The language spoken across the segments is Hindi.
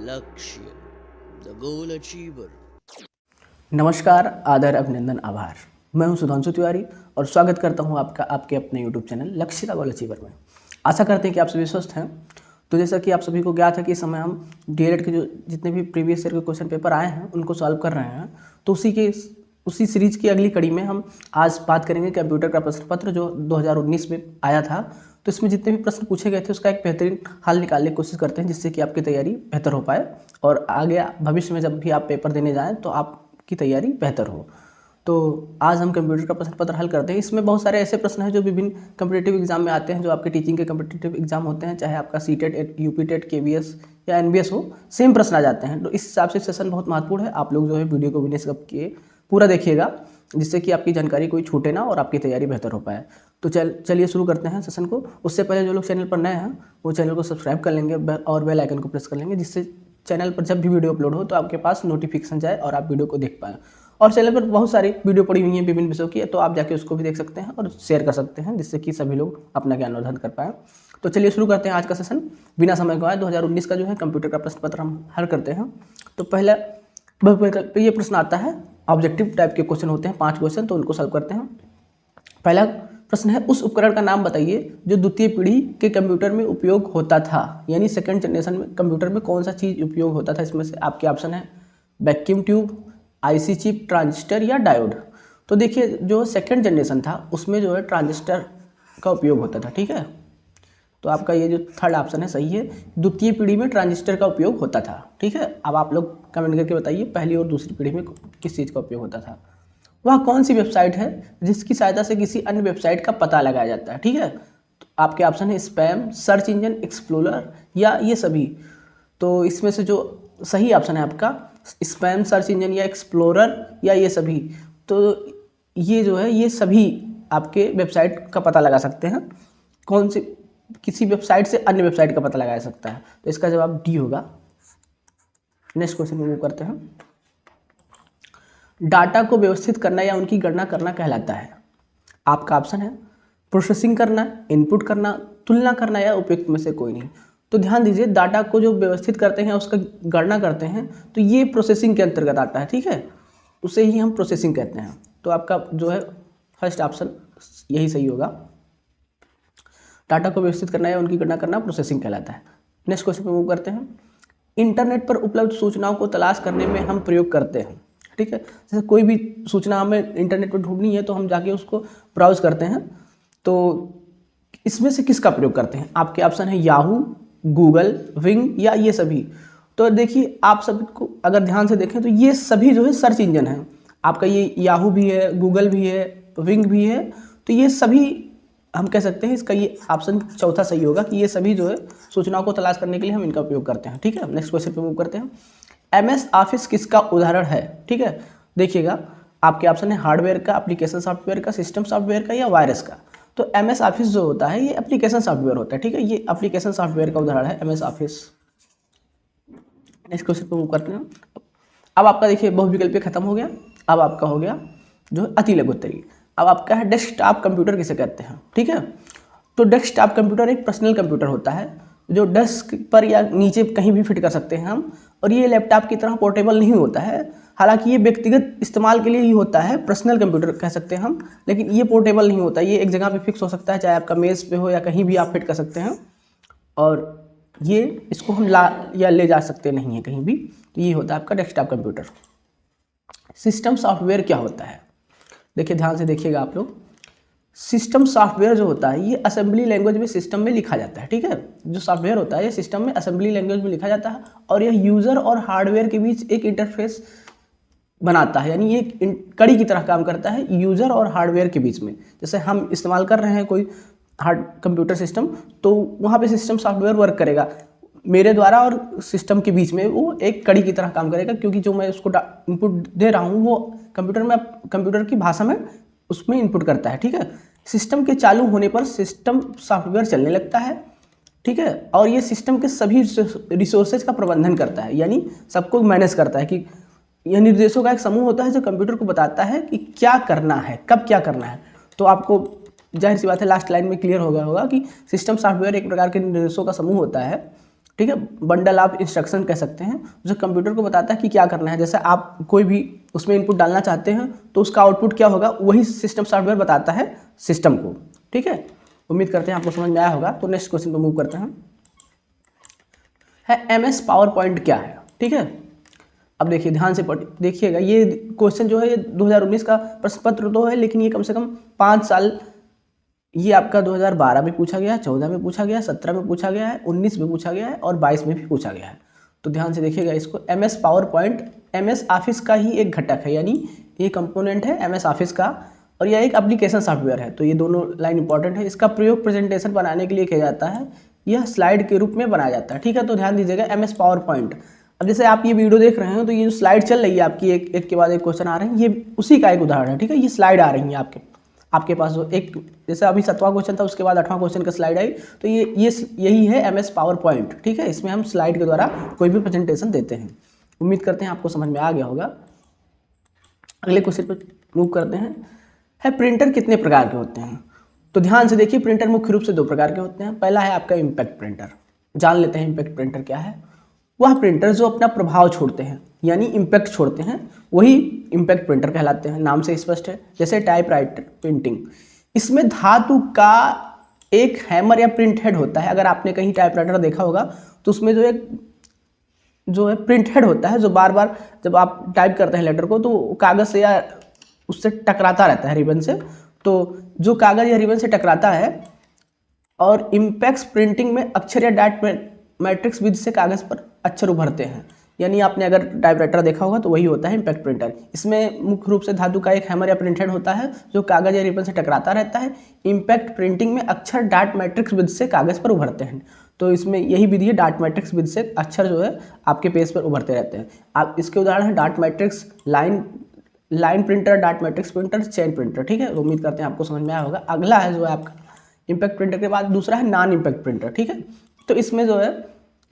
लक्ष्य द गोल अचीवर। नमस्कार, आदर, अभिनंदन, आभार। मैं हूं सुधांशु तिवारी और स्वागत करता हूं आपका आपके अपने YouTube चैनल लक्ष्य द गोल अचीवर में। आशा करते हैं कि आप सभी स्वस्थ हैं। तो जैसा कि आप सभी को ज्ञात है कि इस समय हम डीएलएड के जो जितने भी प्रीवियस ईयर के क्वेश्चन पेपर आए हैं उनको सॉल्व कर रहे हैं। तो उसी सीरीज की अगली कड़ी में हम आज बात करेंगे कंप्यूटर का प्रश्न पत्र जो 2019 में आया था। तो इसमें जितने भी प्रश्न पूछे गए थे उसका एक बेहतरीन हल निकालने की कोशिश करते हैं, जिससे कि आपकी तैयारी बेहतर हो पाए और आगे भविष्य में जब भी आप पेपर देने जाएं तो आपकी तैयारी बेहतर हो। तो आज हम कंप्यूटर का प्रश्न पत्र हल करते हैं। इसमें बहुत सारे ऐसे प्रश्न हैं जो विभिन्न कम्पिटिटिव एग्जाम में आते हैं, जो आपके टीचिंग के कम्पिटिटिव एग्जाम होते हैं, चाहे आपका सीटेट, यूपीटेट, केवीएस या एनबीएस हो, सेम प्रश्न आ जाते हैं। तो इस हिसाब से सेशन बहुत महत्वपूर्ण है। आप लोग जो है वीडियो को बिना स्किप किए पूरा देखिएगा, जिससे कि आपकी जानकारी कोई छूटे ना और आपकी तैयारी बेहतर हो पाए। तो चलिए शुरू करते हैं सेशन को। उससे पहले जो लोग चैनल पर नए हैं वो चैनल को सब्सक्राइब कर लेंगे और बेल आइकन को प्रेस कर लेंगे, जिससे चैनल पर जब भी वीडियो अपलोड हो तो आपके पास नोटिफिकेशन जाए और आप वीडियो को देख पाएँ। और चैनल पर बहुत सारी वीडियो पड़ी हुई हैं विभिन्न विषयों की, तो आप जाके उसको भी देख सकते हैं और शेयर कर सकते हैं, जिससे कि सभी लोग अपना ज्ञानवर्धन कर पाएँ। तो चलिए शुरू करते हैं आज का सेशन बिना समय गवाए। 2019 का जो है कंप्यूटर का प्रश्न पत्र हम हल करते हैं। तो पहला बहुविकल्प ये प्रश्न आता है, ऑब्जेक्टिव टाइप के क्वेश्चन होते हैं, 5 क्वेश्चन, तो उनको सॉल्व करते हैं। पहला प्रश्न है, उस उपकरण का नाम बताइए जो द्वितीय पीढ़ी के कंप्यूटर में उपयोग होता था। यानी सेकंड जनरेशन में कंप्यूटर में कौन सा चीज़ उपयोग होता था। इसमें से आपके ऑप्शन है vacuum tube, IC chip, transistor या डायोड। तो देखिए, जो सेकंड जनरेशन था उसमें जो है ट्रांजिस्टर का उपयोग होता था। ठीक है, तो आपका ये जो थर्ड ऑप्शन है सही है, द्वितीय पीढ़ी में ट्रांजिस्टर का उपयोग होता था। ठीक है, अब आप लोग कमेंट करके बताइए पहली और दूसरी पीढ़ी में किस चीज़ का उपयोग होता था। वह कौन सी वेबसाइट है जिसकी सहायता से किसी अन्य वेबसाइट का पता लगाया जाता है। ठीक है, तो आपके ऑप्शन है स्पैम, सर्च इंजन, एक्सप्लोरर या ये सभी। तो इसमें से जो सही ऑप्शन है आपका स्पैम, सर्च इंजन या एक्सप्लोरर या ये सभी। तो ये जो है ये सभी आपके वेबसाइट का पता लगा सकते हैं। कौन सी किसी वेबसाइट से अन्य वेबसाइट का पता लगाया सकता है, तो इसका जवाब डी होगा। नेक्स्ट क्वेश्चन में मूव करते हैं। डाटा को व्यवस्थित करना या उनकी गणना करना कहलाता है। आपका ऑप्शन है प्रोसेसिंग करना, इनपुट करना, तुलना करना या उपयुक्त में से कोई नहीं। तो ध्यान दीजिए, डाटा को जो व्यवस्थित करते हैं उसका गणना करते हैं तो ये प्रोसेसिंग के अंतर्गत आता है। ठीक है, उसे ही हम प्रोसेसिंग कहते हैं। तो आपका जो है फर्स्ट ऑप्शन यही सही होगा। डाटा को व्यवस्थित करना या उनकी गणना करना प्रोसेसिंग कहलाता है। नेक्स्ट क्वेश्चन पे मूव करते हैं। इंटरनेट पर उपलब्ध सूचनाओं को तलाश करने में हम प्रयोग करते हैं। ठीक है, जैसे कोई भी सूचना हमें इंटरनेट पर ढूंढनी है तो हम जाके उसको ब्राउज करते हैं। तो इसमें से किसका प्रयोग करते हैं। आपके ऑप्शन है याहू, गूगल, विंग या ये सभी। तो देखिए, आप सबको अगर ध्यान से देखें तो ये सभी जो है सर्च इंजन है। आपका ये याहू भी है, गूगल भी है, विंग भी है। तो ये सभी हम कह सकते हैं, इसका ये ऑप्शन चौथा सही होगा कि ये सभी जो है सूचनाओं को तलाश करने के लिए हम इनका उपयोग करते हैं। ठीक है, नेक्स्ट क्वेश्चन पे मूव करते हैं। एमएस ऑफिस किसका उदाहरण है। ठीक है, देखिएगा आपके ऑप्शन है हार्डवेयर का, एप्लीकेशन सॉफ्टवेयर का, सिस्टम सॉफ्टवेयर का या वायरस का। तो एमएस ऑफिस जो होता है ये एप्लीकेशन सॉफ्टवेयर होता है। ठीक है, ये एप्लीकेशन सॉफ्टवेयर का उदाहरण है एमएस ऑफिस। नेक्स्ट क्वेश्चन पे मूव करते हैं। अब आपका देखिए बहुविकल्पीय खत्म हो गया। अब आपका हो गया जो है अति लघु उत्तरीय। अब आपका है डेस्कटॉप कंप्यूटर किसे कहते हैं। ठीक है, तो डेस्कटॉप कंप्यूटर एक पर्सनल कंप्यूटर होता है जो डेस्क पर या नीचे कहीं भी फिट कर सकते हैं हम, और ये लैपटॉप की तरह पोर्टेबल नहीं होता है। हालांकि ये व्यक्तिगत इस्तेमाल के लिए ही होता है, पर्सनल कंप्यूटर कह सकते हैं हम, लेकिन ये पोर्टेबल नहीं होता। ये एक जगह पे फिक्स हो सकता है, चाहे आपका मेज पे हो या कहीं भी आप फिट कर सकते हैं, और ये इसको हम ला या ले जा सकते नहीं है कहीं भी। तो ये होता है आपका डेस्कटॉप कंप्यूटर। सिस्टम सॉफ्टवेयर क्या होता है। देखिए ध्यान से देखिएगा आप लोग, सिस्टम सॉफ्टवेयर जो होता है ये असेंबली लैंग्वेज में सिस्टम में लिखा जाता है। ठीक है, जो सॉफ्टवेयर होता है ये सिस्टम में असेंबली लैंग्वेज में लिखा जाता है और यह यूज़र और हार्डवेयर के बीच एक इंटरफेस बनाता है। यानी ये कड़ी की तरह काम करता है यूज़र और हार्डवेयर के बीच में। जैसे हम इस्तेमाल कर रहे हैं कोई हार्ड कंप्यूटर सिस्टम, तो वहाँ पे सिस्टम सॉफ्टवेयर वर्क करेगा मेरे द्वारा और सिस्टम के बीच में, वो एक कड़ी की तरह काम करेगा, क्योंकि जो मैं उसको इनपुट दे रहा हूँ वो कंप्यूटर की भाषा में उसमें इनपुट करता है। ठीक है, सिस्टम के चालू होने पर सिस्टम सॉफ्टवेयर चलने लगता है। ठीक है, और ये सिस्टम के सभी रिसोर्सेज का प्रबंधन करता है, यानी सबको मैनेज करता है। कि यह निर्देशों का एक समूह होता है जो कंप्यूटर को बताता है कि क्या करना है, कब क्या करना है। तो आपको जाहिर सी बात है लास्ट लाइन में क्लियर हो गया होगा कि सिस्टम सॉफ्टवेयर एक प्रकार के निर्देशों का समूह होता है ठीक है, बंडल ऑफ इंस्ट्रक्शन कह सकते हैं, जो कंप्यूटर को बताता है कि क्या करना है। जैसे आप कोई भी उसमें इनपुट डालना चाहते हैं तो उसका आउटपुट क्या होगा, वही सिस्टम सॉफ्टवेयर बताता है सिस्टम को। ठीक है, उम्मीद करते हैं आपको समझ में आया होगा। तो नेक्स्ट क्वेश्चन पे मूव करते हैं, है MS पावर पॉइंट क्या है। ठीक है, अब देखिए ध्यान से देखिएगा, ये क्वेश्चन जो है ये 2019 का प्रश्न पत्र तो है, लेकिन ये कम से कम 5 साल, ये आपका 2012 में पूछा गया, 14 में पूछा गया, 17 में पूछा गया है, 19 में पूछा गया है और 22 में भी पूछा गया है। तो ध्यान से देखिएगा इसको। MS power point MS office का ही एक घटक है, यानी ये कंपोनेंट है MS ऑफिस का, और यह एक एप्लीकेशन सॉफ्टवेयर है। तो ये दोनों लाइन इंपॉर्टेंट है। इसका प्रयोग प्रेजेंटेशन बनाने के लिए किया जाता है, यह स्लाइड के रूप में बनाया जाता है। ठीक है, तो ध्यान दीजिएगा MS पावर पॉइंट। अब जैसे आप ये वीडियो देख रहे हो तो ये जो स्लाइड चल रही है आपकी, एक के बाद एक क्वेश्चन आ रहे हैं, ये उसी का एक उदाहरण है। ठीक है, ये स्लाइड आ रही है आपके पास जो एक, जैसे अभी 7वां क्वेश्चन था उसके बाद 8वां क्वेश्चन का स्लाइड आई, तो यही है MS पावर पॉइंट। ठीक है, इसमें हम स्लाइड के द्वारा कोई भी प्रेजेंटेशन देते हैं। उम्मीद करते हैं आपको समझ में आ गया होगा। अगले क्वेश्चन पर मूव करते हैं, है प्रिंटर कितने प्रकार के होते हैं। तो ध्यान से देखिए, प्रिंटर मुख्य रूप से 2 प्रकार के होते हैं। पहला है आपका इम्पैक्ट प्रिंटर। जान लेते हैं इम्पैक्ट प्रिंटर क्या है। वह प्रिंटर जो अपना प्रभाव छोड़ते हैं, यानी इम्पैक्ट छोड़ते हैं, वही इम्पैक्ट प्रिंटर कहलाते हैं। नाम से स्पष्ट है। जैसे टाइपराइटर प्रिंटिंग, इसमें धातु का एक हैमर या प्रिंट हेड होता है। अगर आपने कहीं टाइपराइटर देखा होगा तो उसमें जो है प्रिंट हेड होता है, जो बार बार जब आप टाइप करते हैं लेटर को तो कागज़ से या उससे टकराता रहता है, रिबन से। तो जो कागज़ या रिबन से टकराता है, और इम्पैक्ट प्रिंटिंग में अक्षर या डाट मैट्रिक्स विधि से कागज़ पर अक्षर उभरते हैं। यानी आपने अगर टाइपराइटर देखा होगा तो वही होता है इम्पैक्ट प्रिंटर। इसमें मुख्य रूप से धातु का एक हैमर या प्रिंट हेड होता है जो कागज़ या रिबन से टकराता रहता है। इम्पैक्ट प्रिंटिंग में अक्षर डाट मैट्रिक्स विधि से कागज़ पर उभरते हैं। तो इसमें यही विधि है, डाट मैट्रिक्स विधि से अक्षर जो है आपके पेज पर उभरते रहते हैं। आप इसके उदाहरण हैं dot matrix, line printer, dot matrix printer, chain printer. ठीक है, उम्मीद करते हैं आपको समझ में आया होगा। अगला है जो है आपका इम्पैक्ट प्रिंटर के बाद दूसरा है नॉन इम्पैक्ट प्रिंटर। ठीक है, तो इसमें जो है,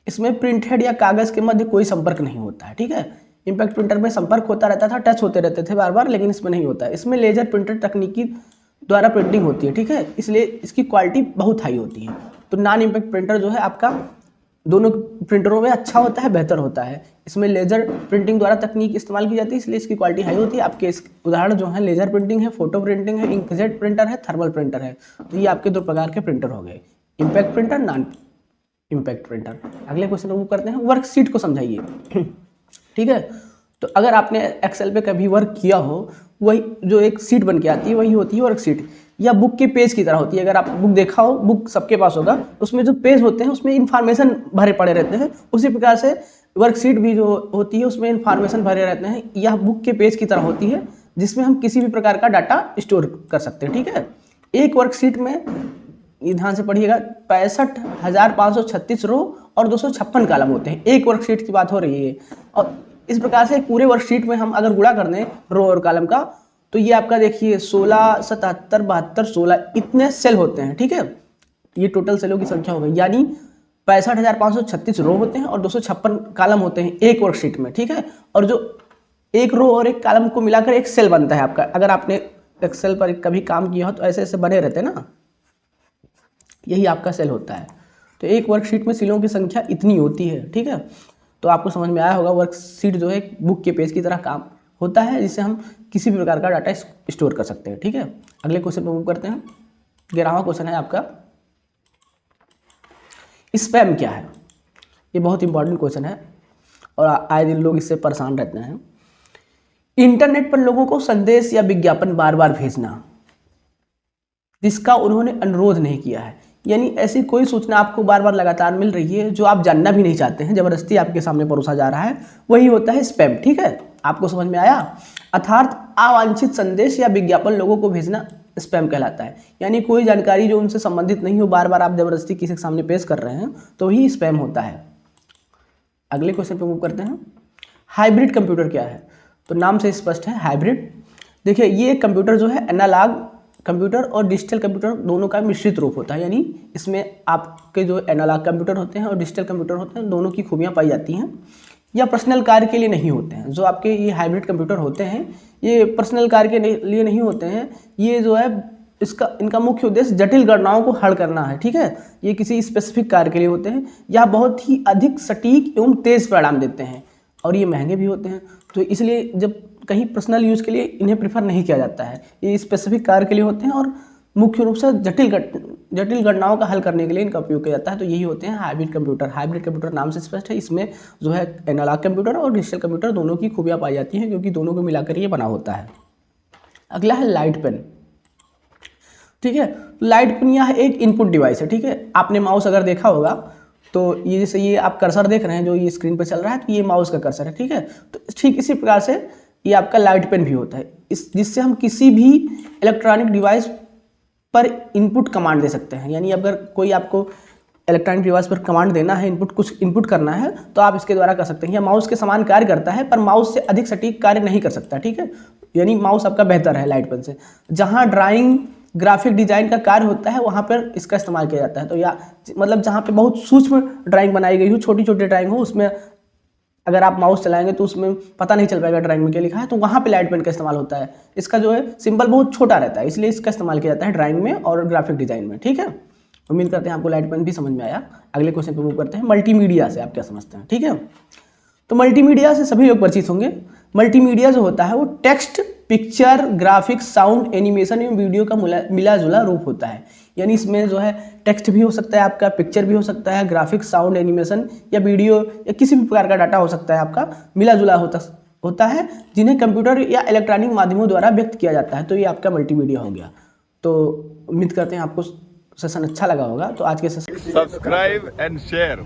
इसमें प्रिंट हेड या कागज़ के मध्य कोई संपर्क नहीं होता है। ठीक है, इम्पैक्ट प्रिंटर में संपर्क होता रहता था, टच होते रहते थे बार बार, लेकिन इसमें नहीं होता है। इसमें लेजर प्रिंटर तकनीकी द्वारा प्रिंटिंग होती है। ठीक है, इसलिए इसकी क्वालिटी बहुत हाई होती है। तो नॉन इम्पैक्ट प्रिंटर जो है आपका दोनों प्रिंटरों में अच्छा होता है, बेहतर होता है। इसमें लेजर प्रिंटिंग द्वारा तकनीक इस्तेमाल की जाती है, इसलिए इसकी क्वालिटी हाई होती है। आपके इस उदाहरण जो है लेजर प्रिंटिंग है, फोटो प्रिंटिंग है, इंकजेट प्रिंटर है, थर्मल प्रिंटर है। तो ये आपके 2 प्रकार के प्रिंटर हो गए, impact printer, non impact printer. अगले क्वेश्चन को करते हैं, वर्कशीट को समझाइए। ठीक है, तो अगर आपने एक्सेल पे कभी वर्क किया हो, वही जो एक सीट बन के आती है वही होती है वर्कशीट, या बुक के पेज की तरह होती है। अगर आप बुक देखा हो, बुक सबके पास होगा, उसमें जो पेज होते हैं उसमें इन्फॉर्मेशन भरे पड़े रहते हैं। उसी प्रकार से वर्कशीट भी जो होती है उसमें इन्फॉर्मेशन भरे रहते हैं। यह बुक के पेज की तरह होती है जिसमें हम किसी भी प्रकार का डाटा स्टोर कर सकते हैं। ठीक है, एक वर्कशीट में, ये ध्यान से पढ़िएगा, 65,536 रो और 256 कॉलम होते हैं। एक वर्कशीट की बात हो रही है। और इस प्रकार से पूरे वर्कशीट में हम अगर गुणा कर दें रो और कॉलम का, तो ये आपका देखिए 16, 77, 72, 16 इतने सेल होते हैं। ठीक है, ये टोटल सेलों की संख्या हो गई, यानी 65,536 रो होते हैं और 256 कॉलम होते हैं एक वर्कशीट में। ठीक है, और जो एक रो और एक कॉलम को मिलाकर एक सेल बनता है आपका। अगर आपने एक्सेल पर कभी काम किया हो तो ऐसे ऐसे बने रहते हैं ना, यही आपका सेल होता है। तो एक वर्कशीट में सेलों की संख्या इतनी होती है। ठीक है, तो आपको समझ में आया होगा। वर्कशीट जो है एक बुक के पेज की तरह काम होता है, जिससे हम किसी भी प्रकार का डाटा स्टोर कर सकते हैं। ठीक है, अगले क्वेश्चन पर मूव करते हैं। 11वां क्वेश्चन है आपका, स्पैम क्या है। ये बहुत इंपॉर्टेंट क्वेश्चन है और आए दिन लोग इससे परेशान रहते हैं। इंटरनेट पर लोगों को संदेश या विज्ञापन बार बार भेजना जिसका उन्होंने अनुरोध नहीं किया है, यानी ऐसी कोई सूचना आपको बार बार लगातार मिल रही है जो आप जानना भी नहीं चाहते हैं, जबरदस्ती आपके सामने परोसा जा रहा है, वही होता है स्पैम। ठीक है, आपको समझ में आया। अर्थात अवांछित संदेश या विज्ञापन लोगों को भेजना स्पैम कहलाता है। यानी कोई जानकारी जो उनसे संबंधित नहीं हो बार बार आप जबरदस्ती किसी के सामने पेश कर रहे हैं, तो ही स्पैम होता है। अगले क्वेश्चन पे मूव करते हैं। हाइब्रिड कंप्यूटर क्या है। तो नाम से स्पष्ट है, हाइब्रिड। देखिए, ये कंप्यूटर जो है एनालॉग कंप्यूटर और डिजिटल कंप्यूटर दोनों का मिश्रित रूप होता है। यानी इसमें आपके जो एनालॉग कंप्यूटर होते हैं और डिजिटल कंप्यूटर होते हैं, दोनों की खूबियाँ पाई जाती हैं। या पर्सनल कार्य के लिए नहीं होते हैं। जो आपके ये हाइब्रिड कंप्यूटर होते हैं, ये पर्सनल कार्य के लिए नहीं होते हैं। ये जो है इनका मुख्य उद्देश्य जटिल गणनाओं को हल करना है। ठीक है, ये किसी स्पेसिफिक कार्य के लिए होते हैं या बहुत ही अधिक सटीक एवं तेज परिणाम देते हैं और ये महंगे भी होते हैं। तो इसलिए जब कहीं पर्सनल यूज़ के लिए इन्हें प्रेफर नहीं किया जाता है। ये स्पेसिफिक कार्य के लिए होते हैं और मुख्य रूप से जटिल गणनाओं का हल करने के लिए इनका उपयोग किया जाता है। तो यही होते हैं हाइब्रिड कंप्यूटर। हाइब्रिड कंप्यूटर नाम से स्पष्ट है, इसमें जो है एनालॉग कंप्यूटर और डिजिटल कंप्यूटर दोनों की खूबियाँ पाई जाती हैं, क्योंकि दोनों को मिलाकर ये बना होता है। अगला है लाइट पेन। ठीक है, लाइट पेन यह एक इनपुट डिवाइस है। ठीक है, आपने माउस अगर देखा होगा तो ये जैसे ये आप कर्सर देख रहे हैं जो ये स्क्रीन पर चल रहा है, तो ये माउस का कर्सर है। ठीक है, तो ठीक इसी प्रकार से ये आपका लाइट पेन भी होता है, जिससे हम किसी भी इलेक्ट्रॉनिक डिवाइस पर इनपुट कमांड दे सकते हैं। यानी अगर कोई आपको इलेक्ट्रॉनिक डिवाइस पर कमांड देना है, कुछ इनपुट करना है, तो आप इसके द्वारा कर सकते हैं। यह माउस के समान कार्य करता है पर माउस से अधिक सटीक कार्य नहीं कर सकता। ठीक है, यानी माउस आपका बेहतर है लाइट पेन से। जहाँ ड्राइंग ग्राफिक डिजाइन का कार्य होता है वहाँ पर इसका इस्तेमाल किया जाता है। तो या मतलब जहाँ पे बहुत सूक्ष्म ड्राइंग बनाई गई हो, छोटी छोटी ड्राइंग हो, उसमें अगर आप माउस चलाएंगे तो उसमें पता नहीं चल पाएगा ड्राइंग में क्या लिखा है, तो वहाँ पे लाइट पेन का इस्तेमाल होता है। इसका जो है सिंबल बहुत छोटा रहता है, इसलिए इसका इस्तेमाल किया जाता है ड्राइंग में और ग्राफिक डिजाइन में। ठीक है, उम्मीद करते हैं आपको लाइट पेन भी समझ में आया। अगले क्वेश्चन पे मूव करते हैं, मल्टीमीडिया से आप क्या समझते हैं। ठीक है, तो मल्टीमीडिया से सभी लोग परिचित होंगे। मल्टीमीडिया जो होता है वो text, picture, graphics, sound, animation एवं वीडियो का मिला जुला रूप होता है। यानी इसमें जो है टेक्स्ट भी हो सकता है आपका, पिक्चर भी हो सकता है, ग्राफिक्स, साउंड, एनिमेशन या वीडियो या किसी भी प्रकार का डाटा हो सकता है आपका, मिला जुला होता है, जिन्हें कंप्यूटर या इलेक्ट्रॉनिक माध्यमों द्वारा व्यक्त किया जाता है। तो ये आपका मल्टीमीडिया हो गया। तो उम्मीद करते हैं आपको सेशन अच्छा लगा होगा। तो आज के सेशन सब्सक्राइब एंड शेयर।